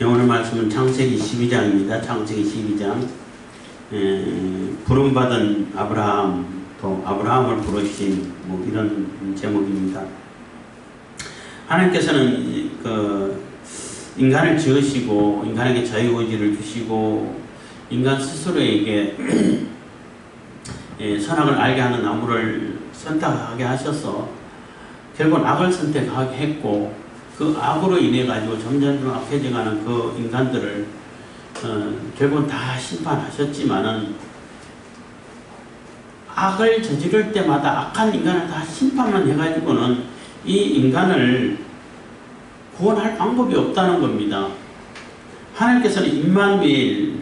오늘 말씀은 창세기 12장입니다. 창세기 12장. 부름받은 아브라함, 또 아브라함을 부르신 이런 제목입니다. 하나님께서는 인간을 지으시고 인간에게 자유의지를 주시고 인간 스스로에게 선악을 알게 하는 나무를 선택하게 하셔서 결국은 악을 선택하게 했고, 그 악으로 인해 가지고 점점 악해져가는 그 인간들을 결국은 다 심판하셨지만은, 악을 저지를 때마다 악한 인간을 다 심판만 해가지고는 이 인간을 구원할 방법이 없다는 겁니다. 하나님께서는 임마누엘,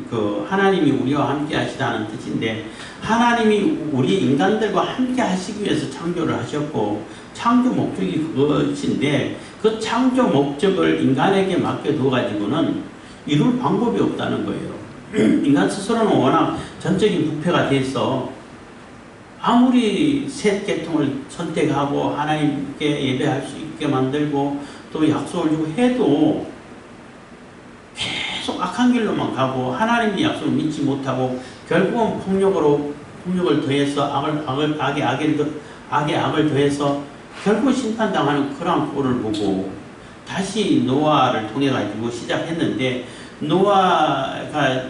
하나님이 우리와 함께 하시다는 뜻인데, 하나님이 우리 인간들과 함께 하시기 위해서 창조를 하셨고, 창조 목적이 그것인데, 그 창조 목적을 인간에게 맡겨두어가지고는 이룰 방법이 없다는 거예요. 인간 스스로는 워낙 전적인 부패가 돼서 아무리 셋 계통을 선택하고 하나님께 예배할 수 있게 만들고 또 약속을 주고 해도 계속 악한 길로만 가고 하나님의 약속을 믿지 못하고 결국은 폭력을 더해서 악에 악을 더해서 결국 심판당하는 그런 꼴을 보고, 다시 노아를 통해 가지고 시작했는데, 노아가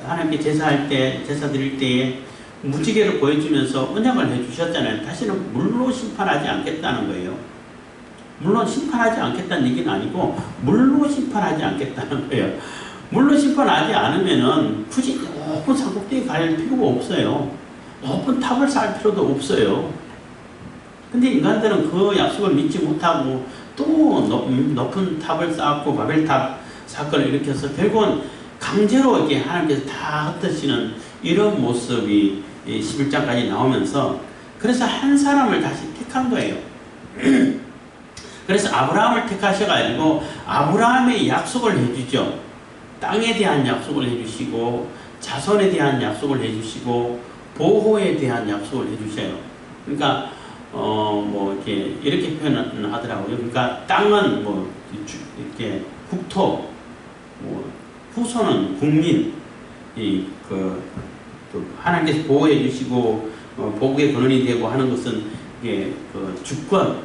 하나님께 제사 드릴 때에 무지개를 보여주면서 언약을 해주셨잖아요. 다시는 물로 심판하지 않겠다는 거예요. 물론 심판하지 않겠다는 얘기는 아니고 물로 심판하지 않겠다는 거예요. 물로 심판하지 않으면은 굳이 높은 산꼭대기 갈 필요가 없어요. 높은 탑을 쌓을 필요도 없어요. 근데 인간들은 그 약속을 믿지 못하고 또 높은 탑을 쌓고 바벨탑 사건을 일으켜서 결국은 강제로 이렇게 하나님께서 다 흩으시는 이런 모습이 11장까지 나오면서, 그래서 한 사람을 다시 택한 거예요. 그래서 아브라함을 택하셔가지고 아브라함의 약속을 해주죠. 땅에 대한 약속을 해주시고 자손에 대한 약속을 해주시고 보호에 대한 약속을 해주셔요. 그러니까 이렇게 표현을 하더라고요. 그러니까 땅은 이렇게 국토, 후손은 국민, 또 하나님께서 보호해 주시고 복의 근원이 되고 하는 것은 이게 주권,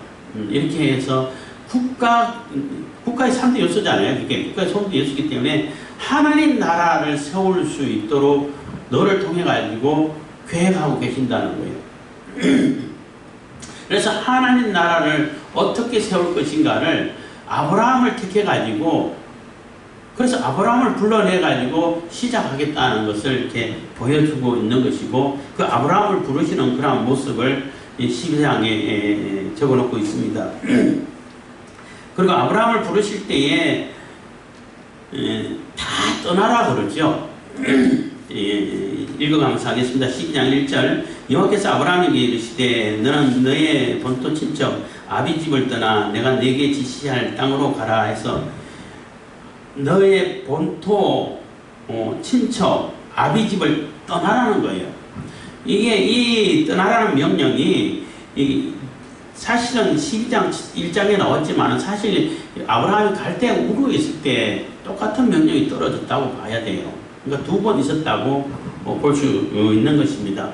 이렇게 해서 국가의 3대 요소잖아요. 그게 국가의 3대 요소이기 때문에 하나님 나라를 세울 수 있도록 너를 통해 가지고 계획하고 계신다는 거예요. 그래서 하나님 나라를 어떻게 세울 것인가를 아브라함을 택해가지고, 그래서 아브라함을 불러내가지고 시작하겠다는 것을 이렇게 보여주고 있는 것이고, 그 아브라함을 부르시는 그런 모습을 12장에 적어놓고 있습니다. 그리고 아브라함을 부르실 때에 다 떠나라 그러죠. 읽어가면서 하겠습니다. 12장 1절. 여호와께서 아브라함에게 이르시되 너는 너의 본토 친척 아비집을 떠나 내가 네게 지시할 땅으로 가라 해서, 너의 본토 친척 아비집을 떠나라는 거예요. 이게 이 떠나라는 명령이 사실은 12장 1장에 나왔지만 사실 아브라함이 갈대 우르에 있을 때 똑같은 명령이 떨어졌다고 봐야 돼요. 그러니까 두 번 있었다고 볼 수 있는 것입니다.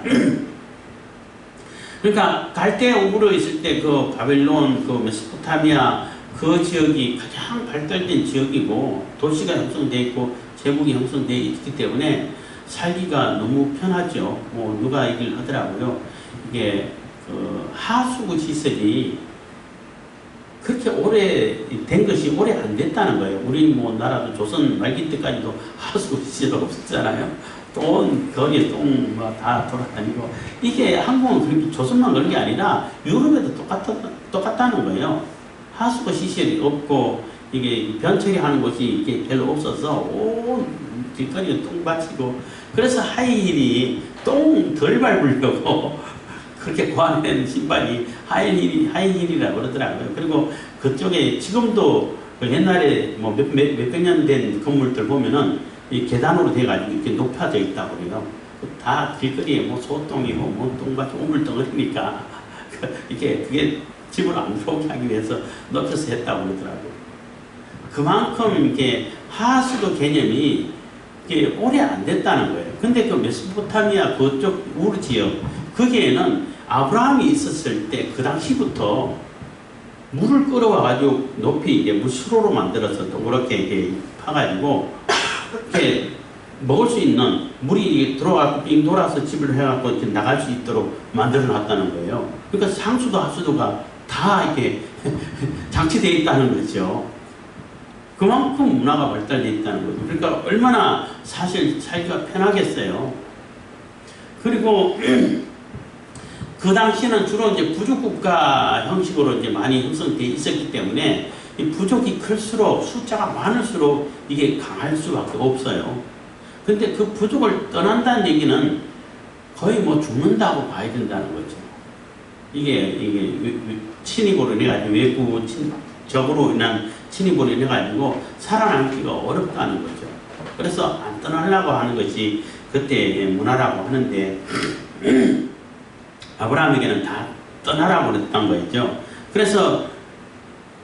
그러니까 갈대 우르에 있을 때 그 바벨론, 메소포타미아 그 지역이 가장 발달된 지역이고 도시가 형성되어 있고 제국이 형성되어 있기 때문에 살기가 너무 편하죠. 누가 얘기를 하더라고요. 이게 하수구 시설이 그렇게 오래된 것이 오래 안 됐다는 거예요. 우리 나라도 조선 말기 때까지도 하수구 시설 없었잖아요. 거기에 똥 다 돌아다니고, 이게 한국은 그렇게 조선만 그런 게 아니라 유럽에도 똑같다는 거예요. 하수구 시설이 없고 이게 변처리하는 곳이 이게 별로 없어서 온 뒷거리에 똥 받치고, 그래서 하이힐이 똥 덜 밟으려고 그렇게 고안된 신발이 하이힐이라고 그러더라고요. 그리고 그쪽에 지금도 옛날에 몇백 년 된 건물들 보면은 이 계단으로 돼가지고 이렇게 높아져 있다고 그래요. 다 길거리에 소똥이고 똥밭이 오물덩어리니까 그게 집을 안 들어오게 하기 위해서 높여서 했다고 그러더라고요. 그만큼 이게 하수도 개념이 이게 오래 안 됐다는 거예요. 근데 그 메소포타미아 그쪽 우르 지역 거기에는 아브라함이 있었을 때 그 당시부터 물을 끌어와가지고 높이 이제 물수로로 만들어서 동그랗게 이렇게 파가지고 이렇게 먹을 수 있는 물이 들어가고 빙 돌아서 집을 해갖고 이렇게 나갈 수 있도록 만들어 놨다는 거예요. 그러니까 상수도 하수도가 다 이렇게 장치되어 있다는 거죠. 그만큼 문화가 발달되어 있다는 거죠. 그러니까 얼마나 사실 살기가 편하겠어요. 그리고 그 당시에는 주로 이제 부족국가 형식으로 이제 많이 형성되어 있었기 때문에 이 부족이 클수록 숫자가 많을수록 이게 강할 수밖에 없어요. 근데 그 부족을 떠난다는 얘기는 거의 뭐 죽는다고 봐야 된다는 거죠. 이게 침입으로 인해가지고 외부 적으로 인한 침입으로 인해가지고 살아남기가 어렵다는 거죠. 그래서 안 떠나려고 하는 것이 그때의 문화라고 하는데 아브라함에게는 다 떠나라고 그랬던 거죠. 그래서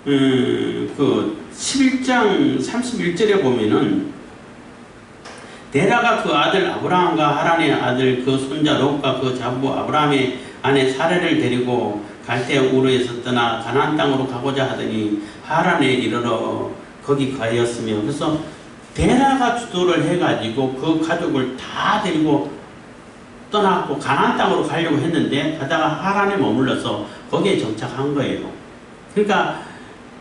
그 11장 31절에 보면은 데라가 그 아들 아브라함과 하란의 아들 그 손자 롯과 그 자부 아브라함의 아내 사레를 데리고 갈대 우르에서 떠나 가나안 땅으로 가고자 하더니 하란에 이르러 거기 가였으며, 그래서 데라가 주도를 해가지고 그 가족을 다 데리고 떠났고 가나안 땅으로 가려고 했는데 가다가 하란에 머물러서 거기에 정착한 거예요. 그러니까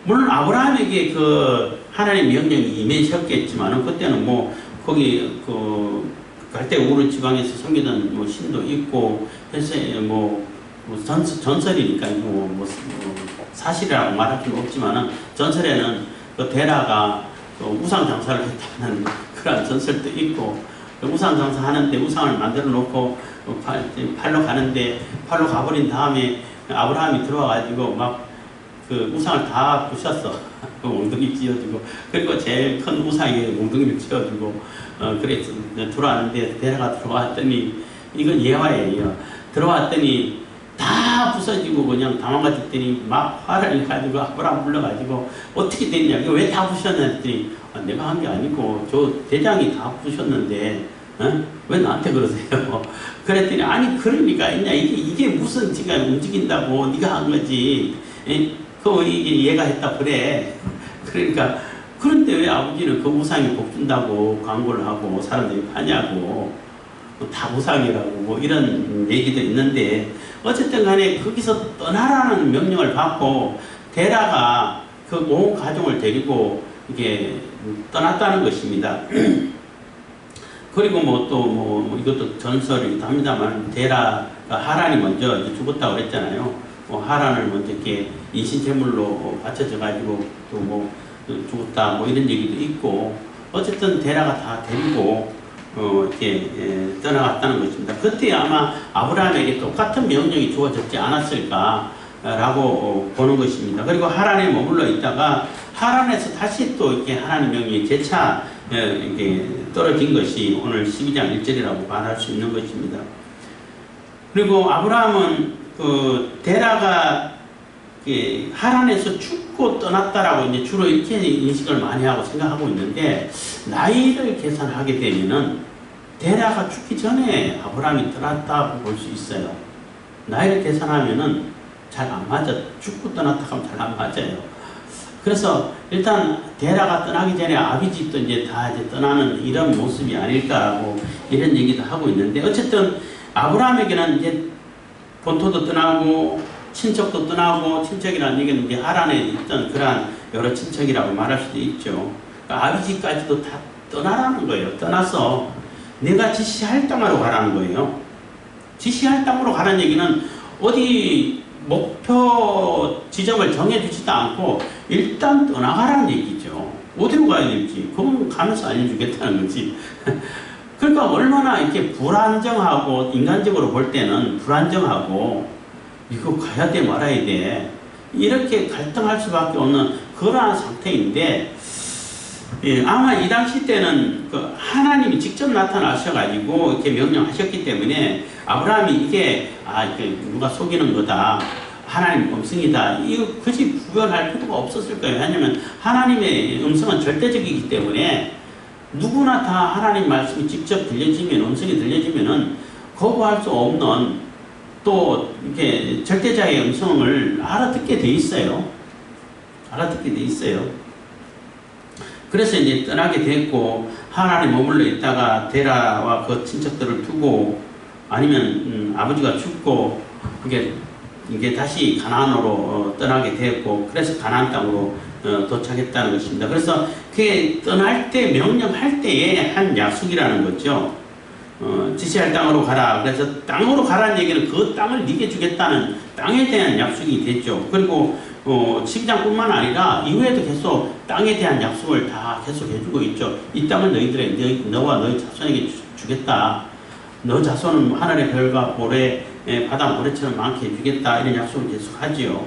물론 아브라함에게 그 하나님의 명령이 임하셨겠지만은 그때는 뭐 거기 그 갈대 우르 지방에서 섬기던 뭐 신도 있고 해서 뭐 전설이니까 뭐 사실이라고 말할 수는 없지만은 전설에는 그 데라가 그 우상 장사를 했다는 그런 전설도 있고, 우상 장사 하는데 우상을 만들어 놓고 팔로 가는데 팔로 가버린 다음에 아브라함이 들어와가지고 막 그 우상을 다 부셨어. 몽둥이 찧어주고, 그리고 제일 큰 우상에 몽둥이를 찧어주고, 그래서 들어왔는데 데라가 들어왔더니 이건 예화예요. 들어왔더니 다 부서지고 그냥 당황가졌더니 막 화를 내가지고 아브라함 불러가지고 어떻게 됐냐, 이거 왜 다 부셨냐 했더니 내가 한 게 아니고 저 대장이 다 부셨는데 왜 나한테 그러세요? 그랬더니 아니 그러니까 있냐, 이게 무슨 지가 움직인다고 네가 한 거지. 이게 얘가 했다 그래. 그러니까 그런데 왜 아버지는 그 우상이 복준다고 광고를 하고 사람들이 파냐고, 다 우상이라고 뭐 이런 얘기도 있는데, 어쨌든 간에 거기서 떠나라는 명령을 받고 데라가 그 온 가족을 데리고 이게 떠났다는 것입니다. 그리고 뭐 또 뭐 이것도 전설이기도 합니다만 데라가 하란이 먼저 죽었다고 그랬잖아요. 하란을 먼저 이렇게 인신제물로 바쳐져 가지고 또 뭐 죽었다 뭐 이런 얘기도 있고, 어쨌든 데라가 다 데리고 이렇게 떠나갔다는 것입니다. 그때 아마 아브라함에게 똑같은 명령이 주어졌지 않았을까라고 보는 것입니다. 그리고 하란에 머물러 있다가 하란에서 다시 또 이렇게 하나님 명령이 재차 이렇게 떨어진 것이 오늘 12장 1절이라고 말할 수 있는 것입니다. 그리고 아브라함은 그 데라가 하란에서 죽고 떠났다라고 이제 주로 이렇게 인식을 많이 하고 생각하고 있는데, 나이를 계산하게 되면은 데라가 죽기 전에 아브라함이 떠났다고 볼 수 있어요. 나이를 계산하면은 잘 안 맞아. 죽고 떠났다 하면 잘 안 맞아요. 그래서 일단 데라가 떠나기 전에 아비집도 이제 다 이제 떠나는 이런 모습이 아닐까라고 이런 얘기도 하고 있는데, 어쨌든 아브라함에게는 이제 본토도 떠나고 친척도 떠나고, 친척이라는 얘기는 이제 하란에 있던 그러한 여러 친척이라고 말할 수도 있죠. 그러니까 아비집까지도 다 떠나라는 거예요. 떠나서 내가 지시할 땅으로 가라는 거예요. 지시할 땅으로 가라는 얘기는 어디 목표 지점을 정해주지도 않고 일단 떠나가라는 얘기죠. 어디로 가야 될지 그건 가면서 알려주겠다는 거지. 그러니까 얼마나 이렇게 불안정하고, 인간적으로 볼 때는 불안정하고 이거 가야 돼 말아야 돼 이렇게 갈등할 수밖에 없는 그러한 상태인데, 아마 이 당시 때는 그 하나님이 직접 나타나셔가지고 이렇게 명령하셨기 때문에 아브라함이 이게 누가 속이는 거다, 하나님 음성이다. 이거 굳이 부연할 필요가 없었을 거예요. 왜냐하면 하나님의 음성은 절대적이기 때문에 누구나 다 하나님 말씀이 직접 들려지면, 음성이 들려지면은 거부할 수 없는 또 이렇게 절대자의 음성을 알아듣게 돼 있어요. 알아듣게 돼 있어요. 그래서 이제 떠나게 됐고, 하나님 머물러 있다가 데라와 그 친척들을 두고, 아니면 아버지가 죽고, 이게 다시 가나안으로 떠나게 되었고, 그래서 가나안 땅으로 도착했다는 것입니다. 그래서 그게 떠날 때, 명령할 때에 한 약속이라는 거죠. 지시할 땅으로 가라. 그래서 땅으로 가라는 얘기는 그 땅을 네게 주겠다는 땅에 대한 약속이 됐죠. 그리고 12장뿐만 아니라 이후에도 계속 땅에 대한 약속을 다 계속 해주고 있죠. 이 땅을 너와 너희 자손에게 주겠다. 너 자손은 하늘의 별과 모래, 바다 모래처럼 많게 해주겠다. 이런 약속을 계속 하지요.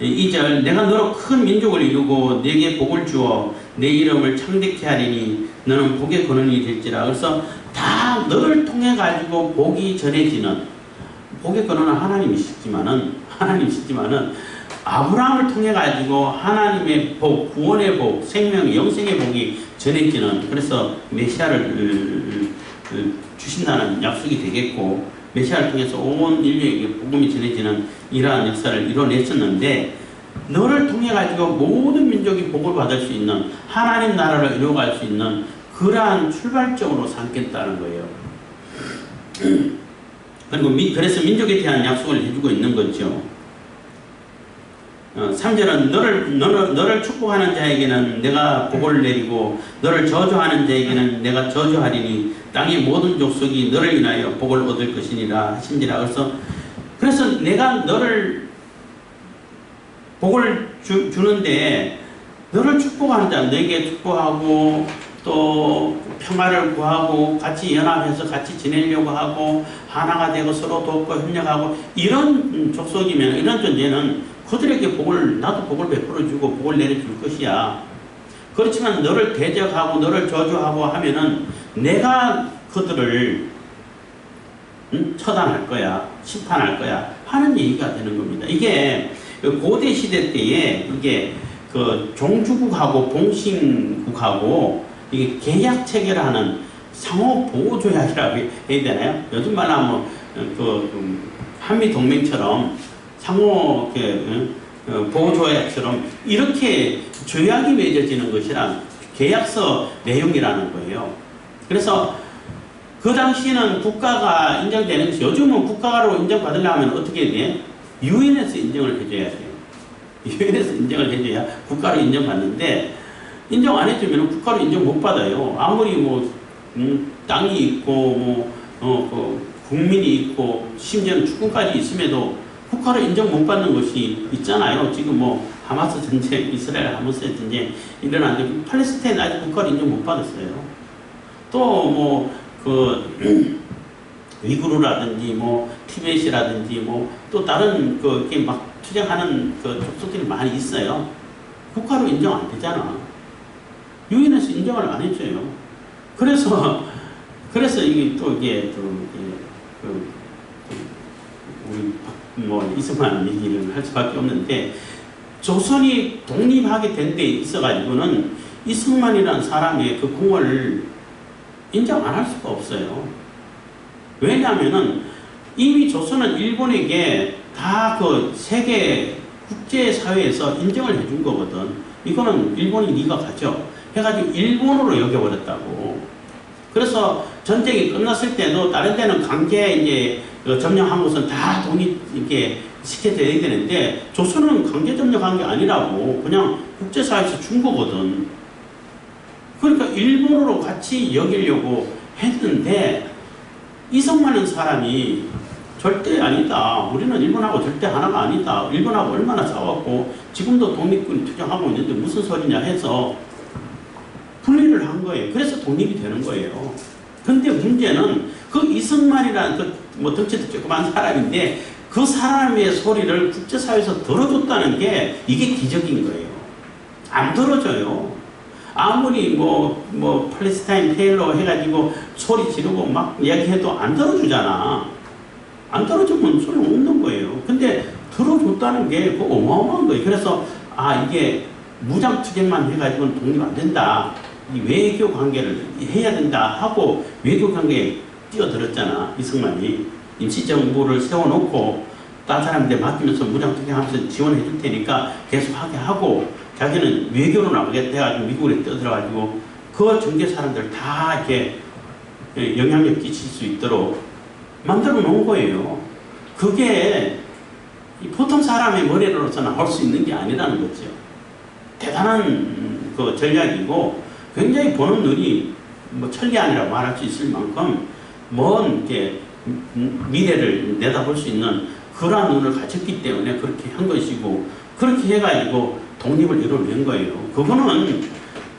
2절, 내가 너로 큰 민족을 이루고 내게 복을 주어 내 이름을 창대케 하리니 너는 복의 근원이 될지라. 그래서 다 너를 통해 가지고 복이 전해지는, 복의 근원은 하나님이시지만은 아브라함을 통해 가지고 하나님의 복, 구원의 복, 생명, 영생의 복이 전해지는, 그래서 메시아를 주신다는 약속이 되겠고, 메시아를 통해서 온 인류에게 복음이 전해지는 이러한 역사를 이뤄냈었는데, 너를 통해 가지고 모든 민족이 복을 받을 수 있는, 하나님 나라를 이루어갈 수 있는 그러한 출발점으로 삼겠다는 거예요. 그리고 그래서 민족에 대한 약속을 해주고 있는 거죠. 3절은 너를 축복하는 자에게는 내가 복을 내리고 너를 저주하는 자에게는 내가 저주하리니 땅의 모든 족속이 너를 인하여 복을 얻을 것이니라 하신지라. 그래서 내가 너를 복을 주는데, 너를 축복하는 자, 너에게 축복하고 또 평화를 구하고 같이 연합해서 같이 지내려고 하고 하나가 되고 서로 돕고 협력하고, 이런 족속이면, 이런 존재는 그들에게 나도 복을 베풀어 주고 복을 내려줄 것이야. 그렇지만 너를 대적하고 너를 저주하고 하면은 내가 그들을 처단할 거야, 심판할 거야 하는 얘기가 되는 겁니다. 이게 고대 시대 때에 이게 그 종주국하고 봉신국하고 이게 계약 체결하는 상호 보호 조약이라고 해야 되나요? 요즘 말로 하면 한미 동맹처럼 상호 보호 조약처럼 이렇게 조약이 맺어지는 것이란 계약서 내용이라는 거예요. 그래서 그 당시에는 국가가 인정되는 것이, 요즘은 국가로 인정받으려면 어떻게 돼? 유엔에서 인정을 해줘야 돼요. 유엔에서 인정을 해줘야 국가로 인정받는데, 인정 안 해주면 국가로 인정 못 받아요. 아무리 땅이 있고 국민이 있고 심지어는 주권까지 있음에도 국가로 인정 못 받는 것이 있잖아요. 지금 하마스 전쟁, 이스라엘 하마스 전쟁 일어났는데 팔레스타인 아직 국가로 인정 못 받았어요. 또 위구르라든지 티벳이라든지 또 다른 이렇게 막 투쟁하는 족속들이 많이 있어요. 국가로 인정 안 되잖아. 유엔에서 인정을 안 해줘요. 그래서 이게 우리 이승만 얘기를 할 수밖에 없는데, 조선이 독립하게 된 데 있어가지고는 이승만이라는 사람의 그 공을 인정 안 할 수가 없어요. 왜냐하면은 이미 조선은 일본에게 다 세계 국제사회에서 인정을 해준 거거든. 이거는 일본이 네가 가져 해가지고 일본으로 여겨버렸다고. 그래서 전쟁이 끝났을 때도 다른 데는 강제 이제 점령한 것은 다 이렇게 시켜줘야 되는데, 조선은 강제 점령한 게 아니라고 그냥 국제사회에서 준 거거든. 그러니까 일본으로 같이 여기려고 했는데, 이승만은 사람이 절대 아니다. 우리는 일본하고 절대 하나가 아니다. 일본하고 얼마나 싸웠고 지금도 독립군이 투쟁하고 있는데 무슨 소리냐 해서 분리를 한 거예요. 그래서 독립이 되는 거예요. 근데 문제는 그 이승만이라는 덩치도 조그만 사람인데 그 사람의 소리를 국제사회에서 들어줬다는 게 이게 기적인 거예요. 안 들어줘요. 아무리 팔레스타인 페일로 해가지고 소리 지르고 막 이야기해도 안 들어주잖아. 안 들어주면 소용없는 거예요. 근데 들어줬다는 게 그 어마어마한 거예요. 그래서 이게 무장투쟁만 해가지고는 독립 안 된다. 이 외교 관계를 해야 된다 하고 외교 관계에 뛰어들었잖아. 이승만이 임시정부를 세워놓고 딴 사람한테 맡기면서 무장투쟁하면서 지원해 줄 테니까 계속 하게 하고 자기는 외교로 나가겠다 해가지고 미국에 뛰어들어가지고 그 전계 사람들 다 이렇게 영향력 끼칠 수 있도록 만들어 놓은 거예요. 그게 보통 사람의 머리로서 나올 수 있는 게 아니라는 거죠. 대단한 그 전략이고 굉장히 보는 눈이 뭐 천리안이라고 말할 수 있을 만큼 먼 미래를 내다볼 수 있는 그러한 눈을 가졌기 때문에 그렇게 한 것이고 그렇게 해가지고 독립을 이뤄낸 거예요. 그거는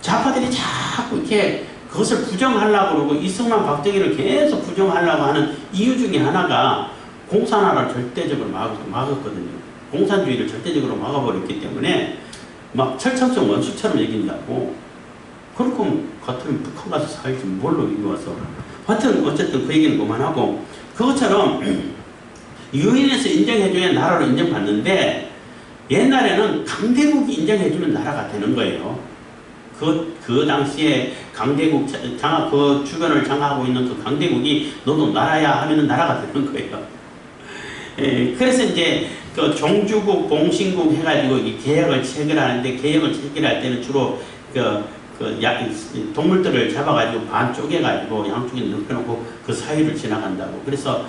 좌파들이 자꾸 이렇게 그것을 부정하려고 그러고 이승만 박정희를 계속 부정하려고 하는 이유 중에 하나가 공산화를 절대적으로 막았거든요. 공산주의를 절대적으로 막아버렸기 때문에 막 철창성 원수처럼 얘긴다고. 그렇고 같으면 북한 가서 살지 뭘로 이리 와서. 하여튼 어쨌든 그 얘기는 그만하고 그것처럼 유엔에서 인정해줘야 나라로 인정받는데 옛날에는 강대국이 인정해주면 나라가 되는 거예요. 그 당시에 강대국 그 주변을 장악하고 있는 그 강대국이 너도 나라야 하면은 나라가 되는 거예요. 그래서 이제 그 종주국, 봉신국 해가지고 이 계약을 체결하는데 계약을 체결할 때는 주로 동물들을 잡아가지고 반 쪼개가지고 양쪽에 눕혀놓고 그 사이를 지나간다고. 그래서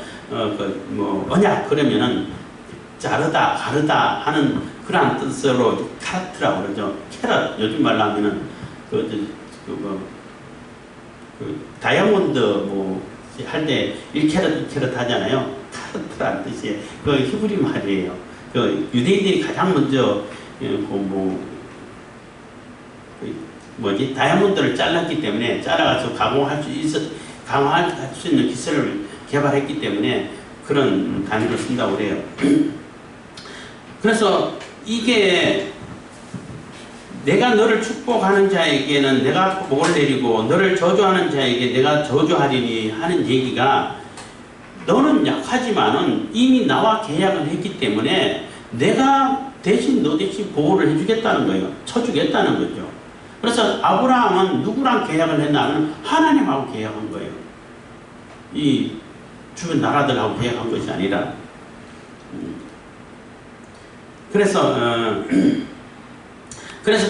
언약 그러면은 자르다, 가르다 하는 그런 뜻으로 카라트라고 그러죠. 캐럿 요즘 말로 하면은 다이아몬드 할 때 1캐럿, 2캐럿 하잖아요. 카라트라는 뜻이에요. 그 히브리 말이에요. 그 유대인들이 가장 먼저 다이아몬드를 잘랐기 때문에 잘라가지고 강화할 수 있는 기술을 개발했기 때문에 그런 단어를 쓴다고 그래요. 그래서 이게 내가 너를 축복하는 자에게는 내가 복을 내리고 너를 저주하는 자에게 내가 저주하리니 하는 얘기가 너는 약하지만은 이미 나와 계약을 했기 때문에 내가 너 대신 보호를 해주겠다는 거예요. 쳐주겠다는 거죠. 그래서 아브라함은 누구랑 계약을 했냐면 하나님하고 계약한 거예요. 이 주변 나라들하고 계약한 것이 아니라. 그래서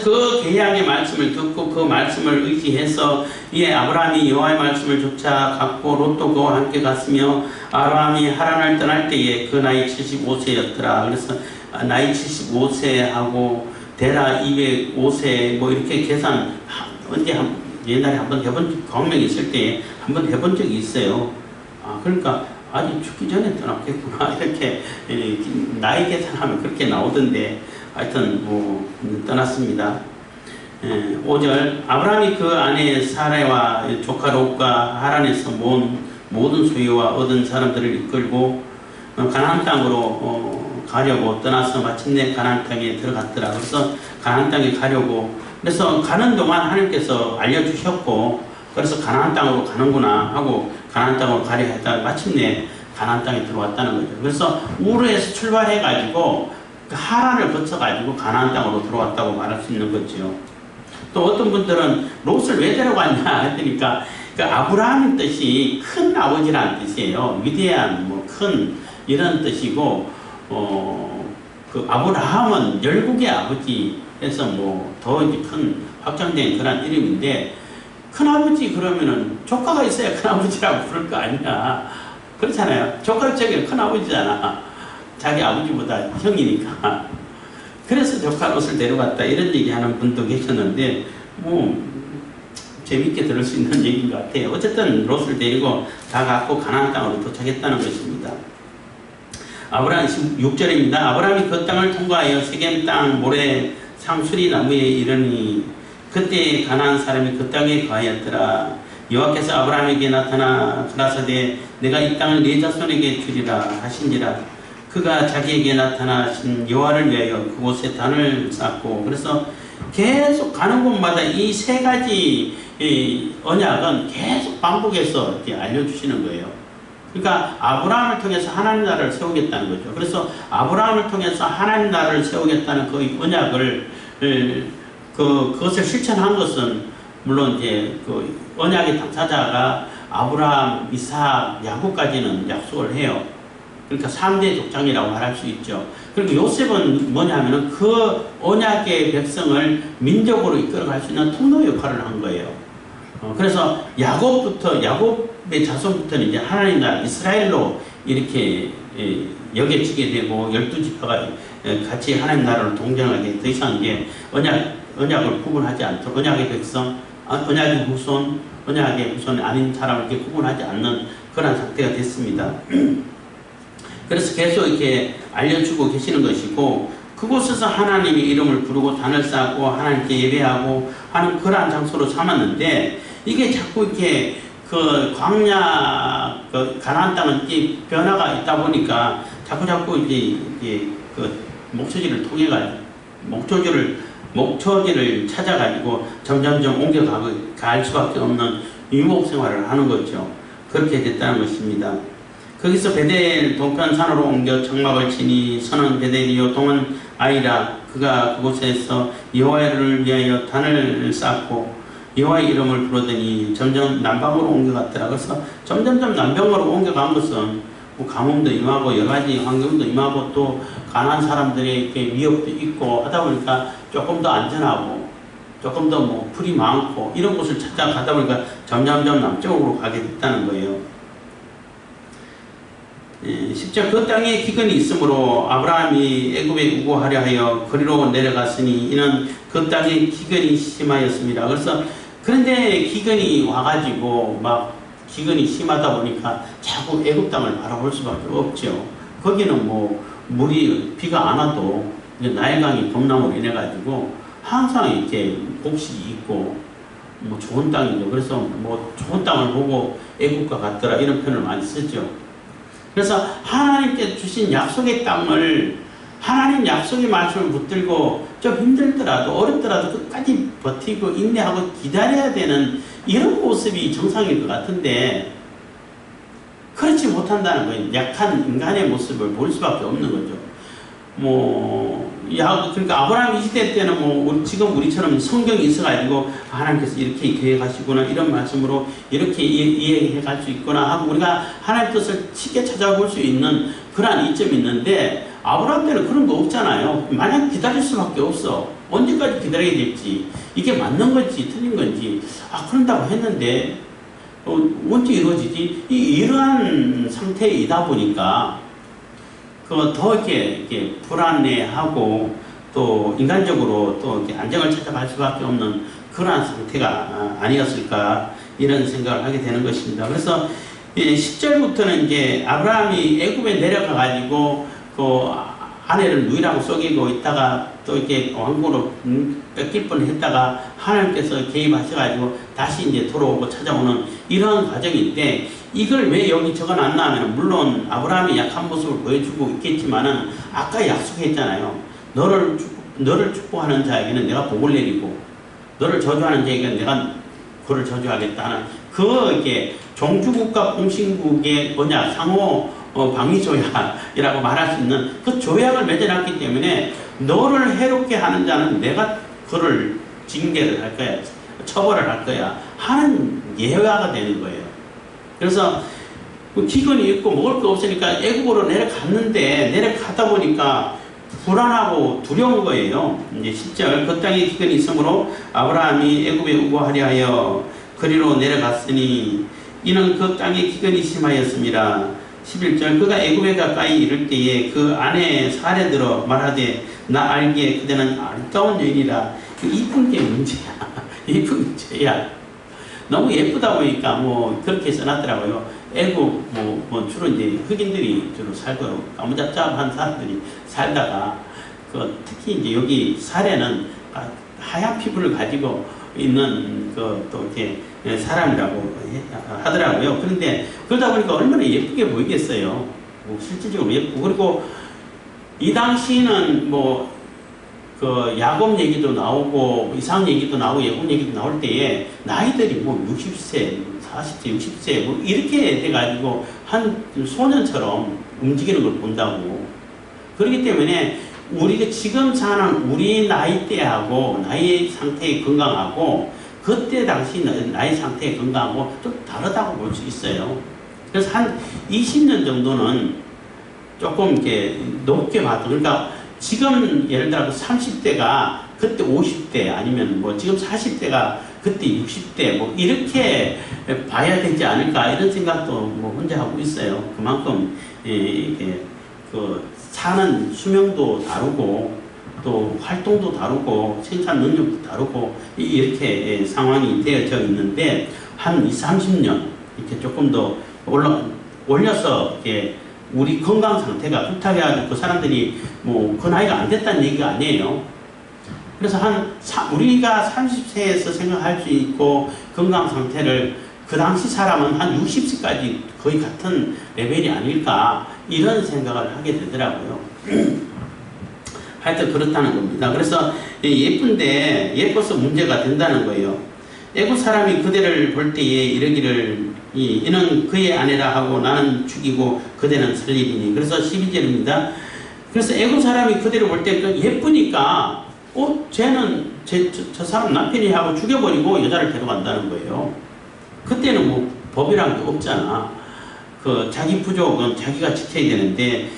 그 계약의 말씀을 듣고 그 말씀을 의지해서 아브라함이 여호와의 말씀을 쫓아 갔고 롯도 그와 함께 갔으며 아브라함이 하란을 떠날 때에 그 나이 75세였더라. 그래서 나이 75세하고 데라 205세 이렇게 계산 언제 옛날에 한번 해본 광명이 있을 때 한번 해본 적이 있어요. 그러니까 아직 죽기 전에 떠났겠구나 이렇게 나이 계산하면 그렇게 나오던데 하여튼 떠났습니다. 5절 아브라함이 그 아내 사라와 조카 롯과 하란에서 모든 소유와 얻은 사람들을 이끌고 가나안 땅으로 가려고 떠나서 마침내 가나안 땅에 들어갔더라. 그래서 가나안 땅에 가려고 그래서 가는 동안 하나님께서 알려주셨고 그래서 가나안 땅으로 가는구나 하고 가나안 땅으로 가려 했다가 마침내 가나안 땅에 들어왔다는 거죠. 그래서 우르에서 출발해가지고 하란을 거쳐가지고 가나안 땅으로 들어왔다고 말할 수 있는 거죠. 또 어떤 분들은 롯을 왜 데려갔냐 했으니까 그 아브라함의 뜻이 큰 아버지라는 뜻이에요. 위대한 큰 이런 뜻이고 그 아브라함은 열국의 아버지 해서 더 이제 큰 확장된 그런 이름인데 큰아버지 그러면은 조카가 있어야 큰아버지라고 부를 거 아니야. 그렇잖아요. 조카 입장에는 큰아버지잖아. 자기 아버지보다 형이니까. 그래서 조카 롯을 데려갔다 이런 얘기하는 분도 계셨는데 재밌게 들을 수 있는 얘기인 것 같아요. 어쨌든 롯을 데리고 다 갖고 가나안 땅으로 도착했다는 것입니다. 아브라함 6절입니다. 아브라함이 그 땅을 통과하여 세겜 땅 모래 상수리 나무에 이르니 그때 가나안 사람이 그 땅에 거하였더라. 여호와께서 아브라함에게 나타나 가라사대 내가 이 땅을 네 자손에게 주리라 하시니라. 그가 자기에게 나타나신 여호와를 위하여 그곳에 단을 쌓고 그래서 계속 가는 곳마다 이 세 가지 언약은 계속 반복해서 이렇게 알려주시는 거예요. 그러니까 아브라함을 통해서 하나님 나라를 세우겠다는 거죠. 그래서 아브라함을 통해서 하나님 나라를 세우겠다는 그 언약을 그것을 실천한 것은 물론 이제 그 언약의 당사자가 아브라함, 이삭, 야곱까지는 약속을 해요. 그러니까 3대 족장이라고 말할 수 있죠. 그리고 요셉은 뭐냐면은 그 언약의 백성을 민족으로 이끌어갈 수 있는 통로 역할을 한 거예요. 그래서 야곱의 자손부터는 이제 하나님 나라 이스라엘로 이렇게 여겨지게 되고 12지파가 같이 하나님 나라를 동정하게 더 이상 이제 언약을 구분하지 않도록 언약의 백성, 언약의 후손이 아닌 사람을 이렇게 구분하지 않는 그런 상태가 됐습니다. 그래서 계속 이렇게 알려주고 계시는 것이고, 그곳에서 하나님의 이름을 부르고 단을 쌓고 하나님께 예배하고 하는 그러한 장소로 삼았는데, 이게 자꾸 이렇게 그 광야, 그 가나안 땅은 이게 변화가 있다 보니까 자꾸 이제 그 목초지를 통해 가지고 목초지를 찾아가지고 점점점 갈 수밖에 없는 유목 생활을 하는 거죠. 그렇게 됐다는 것입니다. 거기서 베델 동편 산으로 옮겨 장막을 치니 선은 베델이요 동은 아이라. 그가 그곳에서 여호와를 위하여 단을 쌓고 여호와의 이름을 부르더니 점점 남방으로 옮겨갔더라. 그래서 점점점 남방으로 옮겨간 것은 뭐 가뭄도 임하고 여러 가지 환경도 임하고 또 가난한 사람들의 이렇게 위협도 있고 하다 보니까 조금 더 안전하고 조금 더 뭐 풀이 많고 이런 곳을 찾아가다 보니까 점점점 남쪽으로 가게 됐다는 거예요. 10절 그 땅에 기근이 있으므로 아브라함이 애굽에 우고하려 하여 거리로 내려갔으니 이는 그 땅에 기근이 심하였습니다. 그런데 기근이 와가지고 막 기근이 심하다 보니까 자꾸 애굽 땅을 바라볼 수밖에 없죠. 거기는 뭐 비가 안 와도 나일강이 범람으로 인해 가지고 항상 이렇게 곡식이 있고 뭐 좋은 땅이죠. 그래서 뭐 좋은 땅을 보고 애굽과 같더라 이런 표현을 많이 쓰죠. 그래서 하나님께 주신 약속의 땅을 하나님 약속의 말씀을 붙들고 좀 힘들더라도 어렵더라도 끝까지 버티고 인내하고 기다려야 되는 이런 모습이 정상일 것 같은데 그렇지 못한다는 거예요. 약한 인간의 모습을 볼 수밖에 없는 거죠. 그러니까 아브라함 이 시대 때는 지금 우리처럼 성경이 있어가지고 하나님께서 이렇게 계획하시구나 이런 말씀으로 이렇게 이해해 갈 수 있구나 하고 우리가 하나님 뜻을 쉽게 찾아볼 수 있는 그러한 이점이 있는데 아브라함 때는 그런 거 없잖아요. 마냥 기다릴 수밖에 없어. 언제까지 기다려야 될지 이게 맞는 건지 틀린 건지 그런다고 했는데 언제 이루어지지? 이러한 상태이다 보니까 더 이렇게 불안해하고 또 인간적으로 또 이렇게 안정을 찾아갈 수밖에 없는 그러한 상태가 아니었을까 이런 생각을 하게 되는 것입니다. 그래서 10절부터는 이제 아브라함이 애굽에 내려가 가지고 그 아내를 누이라고 속이고 있다가 또 이렇게 왕국으로 뺏길 뻔했다가 하나님께서 개입하셔가지고 다시 이제 돌아오고 찾아오는 이런 과정인데 이걸 왜 여기 적어놨나 하면 물론 아브라함이 약한 모습을 보여주고 있겠지만은 아까 약속했잖아요. 너를 축복하는 자에게는 내가 복을 내리고 너를 저주하는 자에게는 내가 그를 저주하겠다는 이게 종주국과 공신국의 상호 방위조약이라고 말할 수 있는 그 조약을 맺어놨기 때문에 너를 해롭게 하는 자는 내가 그를 징계를 할 거야. 처벌을 할 거야. 하는 예화가 되는 거예요. 그래서 기근이 있고 먹을 거 없으니까 애굽으로 내려가다 보니까 불안하고 두려운 거예요. 이제 10절 그 땅에 기근이 있으므로 아브라함이 애굽에 우고하려 하여 거리로 내려갔으니 이는 그 땅에 기근이 심하였습니다. 11절 그가 애굽에 가까이 이를 때에 그 아내 사례 들어 말하되 나 알기에 그대는 아름다운 여인이라. 이쁜 게 문제야. 이쁜 문제야. 너무 예쁘다 보니까 그렇게 써놨더라고요. 애굽 주로 이제 흑인들이 주로 살고 까무잡잡한 사람들이 살다가 특히 이제 여기 사례는 하얀 피부를 가지고 있는 또 이렇게 사람이라고 하더라고요. 그런데 그러다 보니까 얼마나 예쁘게 보이겠어요. 실질적으로 예쁘고 그리고 이 당시는 야곱 얘기도 나오고 이삭 얘기도 나오고 예곱 얘기도 나올 때에 나이들이 60세, 40세, 60세 뭐 이렇게 돼가지고 한 소년처럼 움직이는 걸 본다고. 그렇기 때문에 우리가 지금 사는 우리 나이대하고 나이 상태의 건강하고 그때 당시 나이 상태의 건강하고 좀 다르다고 볼 수 있어요. 그래서 한 20년 정도는 조금 이렇게 높게 봐도, 그러니까 지금 예를 들어 30대가 그때 50대 아니면 뭐 지금 40대가 그때 60대 뭐 이렇게 봐야 되지 않을까 이런 생각도 뭐 혼자 하고 있어요. 그만큼 이게 그 사는 수명도 다르고 또 활동도 다르고 생산 능력도 다르고 이렇게 상황이 되어져 있는데 한 20, 30년 이렇게 조금 더 올려서 이렇게 우리 건강 상태가 불타게 그 사람들이 뭐 그 나이가 안 됐다는 얘기가 아니에요. 그래서 우리가 30세에서 생각할 수 있고 건강 상태를 그 당시 사람은 한 60세까지 거의 같은 레벨이 아닐까 이런 생각을 하게 되더라고요. 하여튼 그렇다는 겁니다. 그래서 예쁜데 예뻐서 문제가 된다는 거예요. 애국 사람이 그대를 볼 때에 이러기를 이는 그의 아내라 하고 나는 죽이고 그대는 살리리니. 그래서 12절입니다. 그래서 애국 사람이 그대를 볼 때 예쁘니까 쟤는 저 사람 남편이 하고 죽여버리고 여자를 데려간다는 거예요. 그때는 뭐 법이란 게 없잖아. 그 자기 부족은 자기가 지켜야 되는데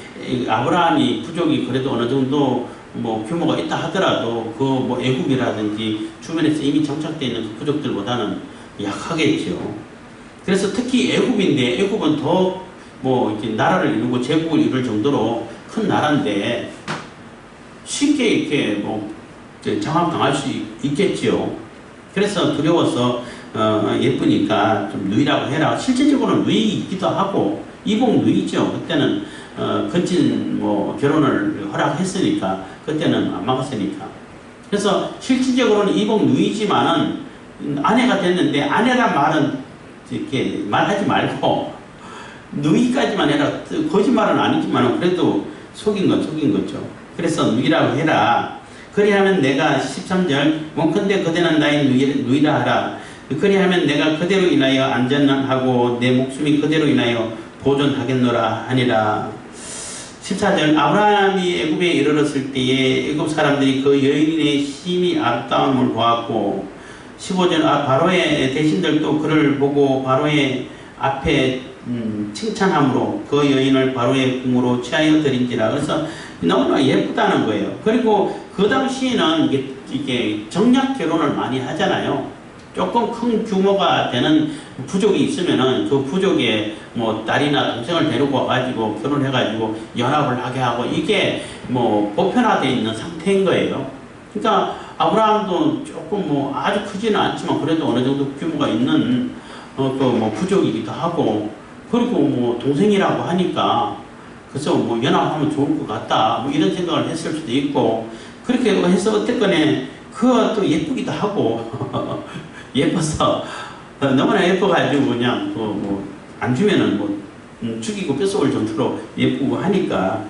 아브라함이 부족이 그래도 어느 정도 뭐 규모가 있다 하더라도 그 뭐 애국이라든지 주변에서 이미 정착되어 있는 그 부족들보다는 약하겠죠. 그래서 특히 애국인데 애국은 더 뭐 이렇게 나라를 이루고 제국을 이룰 정도로 큰 나라인데 쉽게 이렇게 뭐 장악당할 수 있겠지요. 그래서 두려워서 예쁘니까 좀 누이라고 해라. 실제적으로는 누이기도 하고 이복 누이죠. 그때는 거친 뭐 결혼을 허락했으니까 그때는 안 막았으니까. 그래서 실질적으로는 이복 누이지만은 아내가 됐는데 아내란 말은 이렇게 말하지 말고 누이까지만 해라. 거짓말은 아니지만 그래도 속인 건 속인 거죠. 그래서 누이라고 해라. 그리하면 내가 13절 원컨대 그대는 나의 누이라 하라. 그리하면 내가 그대로 인하여 안전하고 내 목숨이 그대로 인하여 보존하겠노라 하니라. 14절 아브라함이 애굽에 이르렀을 때에 애굽 사람들이 그 여인의 심히 아름다움을 보았고 15절 바로의 대신들도 그를 보고 바로의 앞에 칭찬함으로 그 여인을 바로의 궁으로 취하여 드린지라. 그래서 너무나 예쁘다는 거예요. 그리고 그 당시에는 이게 정략 결혼을 많이 하잖아요. 조금 큰 규모가 되는 부족이 있으면은 그 부족에 뭐 딸이나 동생을 데리고 와가지고 결혼해가지고 연합을 하게 하고 이게 뭐 보편화되어 있는 상태인 거예요. 그러니까 아브라함도 조금 뭐 아주 크지는 않지만 그래도 어느 정도 규모가 있는 그 뭐 부족이기도 하고 그리고 뭐 동생이라고 하니까 그래서 뭐 연합하면 좋을 것 같다 뭐 이런 생각을 했을 수도 있고 그렇게 해서 어쨌거나 그것도 예쁘기도 하고 예뻐서 너무나 예뻐가지고 그냥 뭐 안 주면은 뭐 죽이고 뺏어올 정도로 예쁘고 하니까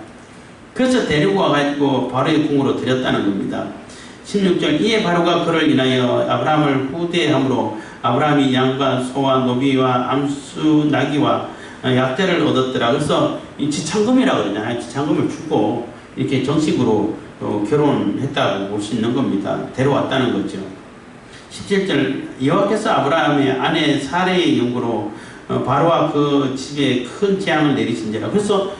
그래서 데리고 와가지고 바로의 궁으로 드렸다는 겁니다. 16절 이에 바로가 그를 인하여 아브라함을 후대함으로 아브라함이 양과 소와 노비와 암수 나귀와 약대를 얻었더라. 그래서 이 지창금이라고 그러잖아요. 지창금을 주고 이렇게 정식으로 결혼했다고 볼 수 있는 겁니다. 데려왔다는 거죠. 17절 여호와께서 아브라함의 아내 사레의 영구로 바로와 그 집에 큰 재앙을 내리신지라. 그래서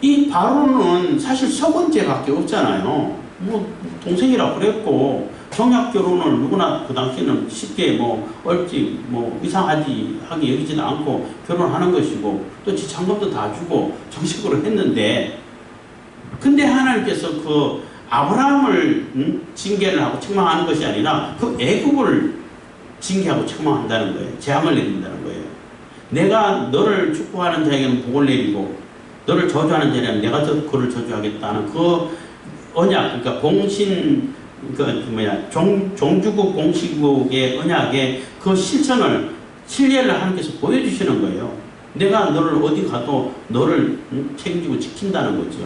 이 바로는 사실 서번제밖에 없잖아요. 뭐 동생이라고 그랬고 정략 결혼을 누구나 그 당시에는 쉽게 뭐 얼지 뭐 이상하지 하게 여기지도 않고 결혼하는 것이고 또 지창금도 다 주고 정식으로 했는데 근데 하나님께서 그 아브라함을 징계를 하고 책망하는 것이 아니라 그 애굽을 징계하고 책망한다는 거예요. 재앙을 내린다는 거예요. 내가 너를 축복하는 자에게는 복을 내리고 너를 저주하는 자에게는 내가 그를 저주하겠다는 그 언약, 그러니까 공신, 종주국 공시국의 언약의 그 실천을 신뢰를 하나님께서 보여주시는 거예요. 내가 너를 어디 가도 너를 책임지고 지킨다는 거죠.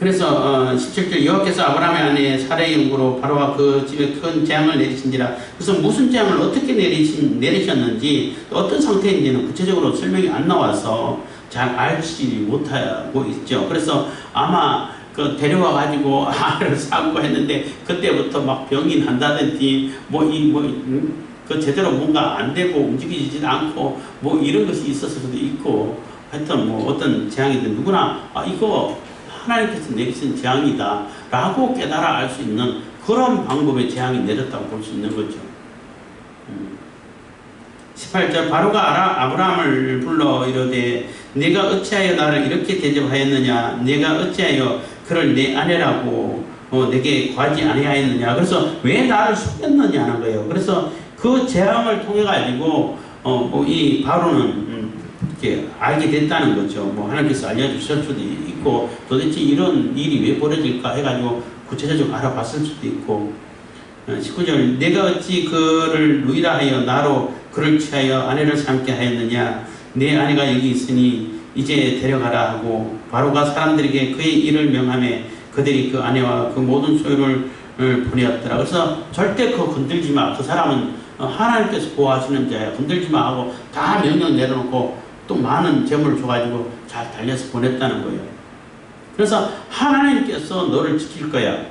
그래서 17절 여호와께서 아브라함의 아내 사라의 영으로 바로와 그 집에 큰 재앙을 내리신지라. 그래서 무슨 재앙을 어떻게 내리셨는지 어떤 상태인지는 구체적으로 설명이 안 나와서 잘 알지 못하고 있죠. 그래서 아마 그 데려와 가지고 아를 사고 했는데 그때부터 막 병이 난다든지 그 제대로 뭔가 안 되고 움직이지도 않고 뭐 이런 것이 있었을 수도 있고 하여튼 뭐 어떤 재앙이든 누구나 이거 하나님께서 내리신 재앙이다 라고 깨달아 알 수 있는 그런 방법의 재앙이 내렸다고 볼 수 있는 거죠. 18절 바로가 아브라함을 불러 이르되 네가 어찌하여 나를 이렇게 대접하였느냐, 네가 어찌하여 그를 내 아내라고 내게 구하지 아니하였느냐. 그래서 왜 나를 속였느냐는 거예요. 그래서 그 재앙을 통해 가지고 이 바로는 이렇게 알게 됐다는 거죠. 뭐 하나님께서 알려주실 수도 있고 도대체 이런 일이 왜 벌어질까 해가지고 구체적으로 알아봤을 수도 있고. 19절 내가 어찌 그를 누이라 하여 나로 그를 취하여 아내를 삼게 하였느냐. 내 아내가 여기 있으니 이제 데려가라 하고 바로가 사람들에게 그의 일을 명하며 그들이 그 아내와 그 모든 소유를 보내었더라. 그래서 절대 그거 건들지 마. 그 사람은 하나님께서 보호하시는 자야. 건들지 마 하고 다 명령 내려놓고 또 많은 재물을 줘가지고 잘 달려서 보냈다는 거예요. 그래서 하나님께서 너를 지킬 거야.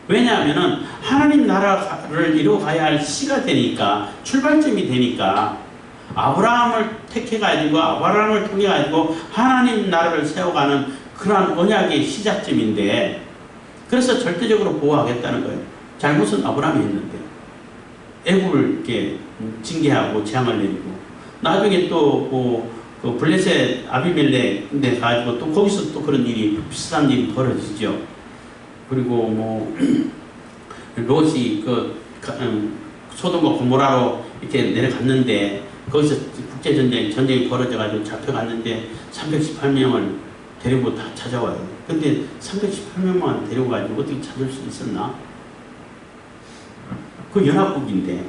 왜냐하면은 하나님 나라를 이루어가야 할 시가 되니까, 출발점이 되니까 아브라함을 택해가지고 아브라함을 통해가지고 하나님 나라를 세워가는 그러한 언약의 시작점인데, 그래서 절대적으로 보호하겠다는 거예요. 잘못은 아브라함이 했는데 애굽을 이렇게 징계하고 재앙을 내리고 나중에 또 그 블레셋 아비멜렉에 가지고 또 거기서 또 그런 일이 비슷한 일이 벌어지죠. 그리고 뭐 롯이 소돔과 고모라로 이렇게 내려갔는데 거기서 국제 전쟁이 벌어져가지고 잡혀갔는데 318명을 데리고 다 찾아와요. 근데 318명만 데리고 가지고 어떻게 찾을 수 있었나? 그 연합국인데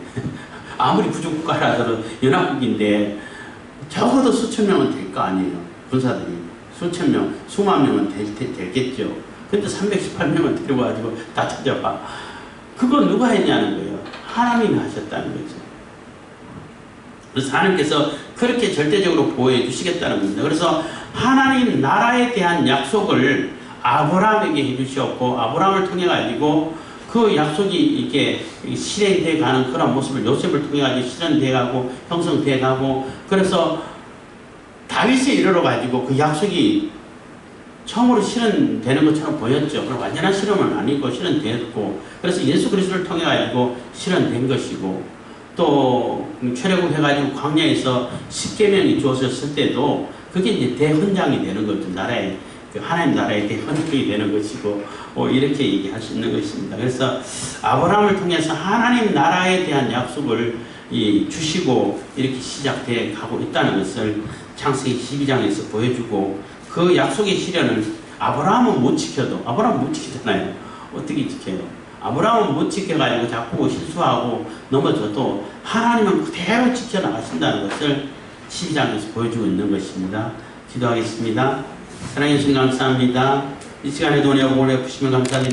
아무리 구조국가라도 연합국인데 적어도 수천 명은 될 거 아니에요. 군사들이 수천 명, 수만 명은 되겠죠. 근데 318명을 데리고 가지고 다 찾아봐. 그거 누가 했냐는 거예요. 하나님이 하셨다는 거죠. 그래서 하나님께서 그렇게 절대적으로 보호해 주시겠다는 겁니다. 그래서 하나님 나라에 대한 약속을 아브라함에게 해주셨고, 아브라함을 통해 가지고 그 약속이 이렇게 실행돼 가는 그런 모습을 요셉을 통해 가지고 실현돼 가고 형성돼 가고, 그래서 다윗에 이르러 가지고 그 약속이 처음으로 실현되는 것처럼 보였죠. 그럼 완전한 실험은 아니고 실현됐고, 그래서 예수 그리스도를 통해 가지고 실현된 것이고, 또 출애굽해가지고 광야에서 10계명이 주어졌을 때도 그게 이제 대헌장이 되는 거죠. 나라의 하나님 나라의 대헌장이 되는 것이고, 이렇게 얘기할 수 있는 것입니다. 그래서 아브라함을 통해서 하나님 나라에 대한 약속을 주시고 이렇게 시작돼 가고 있다는 것을 창세기 12장에서 보여주고, 그 약속의 실현을 아브라함은 못 지켜도, 아브라함은 못 지키잖아요. 어떻게 지켜요? 아브라함은 못 지켜가지고 자꾸 실수하고 넘어져도 하나님은 그대로 지켜나가신다는 것을 12장에서 보여주고 있는 것입니다. 기도하겠습니다. 하나님, 감사합니다. 이 시간에도 은혜와 복을 베푸시면 감사드립니다.